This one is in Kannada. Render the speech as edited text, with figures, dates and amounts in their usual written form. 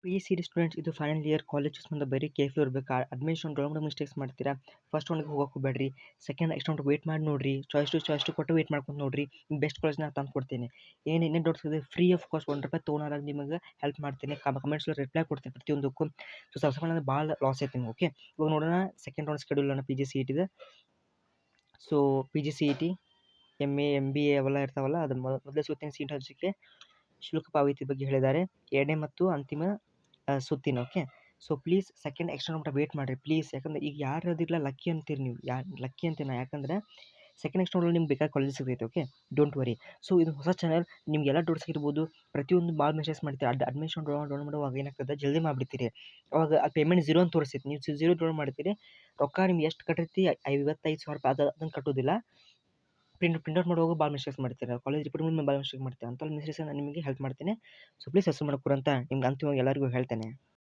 PhD ಸ್ಟೂಡೆಂಟ್ಸ್ ಇದು ಫೈನಲ್ ಇಯರ್ ಕಾಲೇಜ್ ಚೂಸ್ ಮಾಡೋದು ಬರೀ ಕೇರ್ಫುಲ್ ಇರಬೇಕು. ಅಡ್ಮಿಷನ್ ರೌಂಡ್ ಮಿಸ್ಟೇಕ್ಸ್ ಮಾಡ್ತೀರಾ. ಫಸ್ಟ್ ರೌಂಡ್ಗೆ ಹೋಗಕ್ಕೆ ಹೋಗ್ಬೇಡ್ರಿ. ಸೆಕೆಂಡ್ ನೆಕ್ಸ್ಟ್ ರೌಂಡ್ ವೇಟ್ ಮಾಡಿ ನೋಡ್ರಿ. ಚಾಯ್ಸ್ ಟು ಕೊಟ್ಟು ವೇಟ್ ಮಾಡ್ಕೊಂಡು ನೋಡ್ರಿ. ಬೆಸ್ಟ್ ಕಾಲೇಜ್ನ ತಂದು ಕೊಡ್ತೀನಿ. ಏನೇನು ಡೌಟ್ಸ್ ಇದೆ ಫ್ರೀ ಆಫ್ ಕಾಸ್ಟ್ ₹1 ತೊಗೊಳಾರ ನಿಮಗೆ ಹೆಲ್ಪ್ ಮಾಡ್ತೀನಿ. ಕಮೆಂಟ್ಸಲ್ಲಿ ರಿಪ್ಲೈ ಕೊಡ್ತೀನಿ ಪ್ರತಿಯೊಂದಕ್ಕೂ. ಸೊ ಸಬ್ಸ್ಕ್ರೈಬ್ ಮಾಡೋದು ಭಾಳ ಲಾಸ್ ಐತೆ ನಿಮ್ಗೆ. ಓಕೆ, ಇವಾಗ ನೋಡೋಣ ಸೆಕೆಂಡ್ ರೌಂಡ್ ಶೆಡ್ಯೂಲ್ ಅನ್ನ PGCET. So PGCET MA MBA ಅವೆಲ್ಲ ಇರ್ತಾವಲ್ಲ, ಅದು ಮೊದಲೇ ಸುತ್ತಿನ ಸೀಟ್ ಹಂಚಿಕೆ ಶುಲ್ಕ ಪಾವತಿ ಬಗ್ಗೆ ಹೇಳಿದ್ದಾರೆ. ಎರಡನೇ ಮತ್ತು ಅಂತಿಮ ಸುತ್ತಿನ. Okay, so please second extra ಮಟ್ಟ ವೇಟ್ ಮಾಡಿರಿ ಪ್ಲೀಸ್. ಯಾಕಂದ್ರೆ ಈಗ ಯಾರು ಅದಿರಲ್ಲ ಲಕ್ಕಿ ಅಂತೀರಿ ನೀವು, ಲಕ್ಕಿ ಅಂತೀನಿ. ಯಾಕಂದ್ರೆ ಸೆಕೆಂಡ್ ಎಕ್ಸ್ಟ್ರಾ ನಿಮ್ಗೆ ಬೇಕಾದ ಕಾಲೇಜ್ ಸಿಗ್ತೈತೆ. Okay, don't worry. ಸೊ ಇದು ಹೊಸ ಚಾನಲ್, ನಿಮ್ಗೆಲ್ಲ ಡೌಟ್ಸ್ ಇರ್ಬೋದು. ಪ್ರತಿಯೊಂದು ಭಾಳ ಮೆಸೇಜ್ ಮಾಡ್ತೀರಿ. ಅಡ್ಮಿಷನ್ ಡೌನ್ ಮಾಡುವಾಗ ಏನಾಗ್ತದೆ, ಜಲ್ದಿ ಮಾಡಿಬಿಡ್ತೀರಿ. ಅವಾಗ ಆ ಪೇಮೆಂಟ್ ಝೀರೋ ಅಂತ ತೋರಿಸ್ತೈತಿ. ನೀವು ಝೀರೋ ಡೌನ್ ಮಾಡ್ತೀರಿ, ರೊಕ್ಕ ನಿಮ್ಗೆ ಎಷ್ಟು ಕಟ್ಟಿರ್ತಿ ₹55,000 ಅದನ್ನು ಕಟ್ಟೋದಿಲ್ಲ. ಪ್ರಿಂಟ್ಔಟ್ ಮಾಡುವಾಗ ಭಾಳ ಮಿಸ್ಟೇಕ್ಸ್ ಮಾಡ್ತೀರಾ. ಕಾಲೇಜ್ ರಿಪೋರ್ಟ್ ಭಾಳ ಮಿಸ್ಟೇಕ್ ಮಾಡ್ತೀರಾ. ಅಂಥ ಮಿಸ್ಟೇಕ್ಸ್ ನಾನು ನಿಮಗೆ ಹೆಲ್ಪ್ ಮಾಡ್ತೀನಿ. ಸೊ ಪ್ಲೀಸ್ ಹೆಸರು ಮಾಡಕ್ಕೆ ಅಂತ ನಿಮ್ಗೆ ಅಂತಿಮವಾಗಿ ಎಲ್ಲರಿಗೂ ಹೇಳ್ತೇನೆ.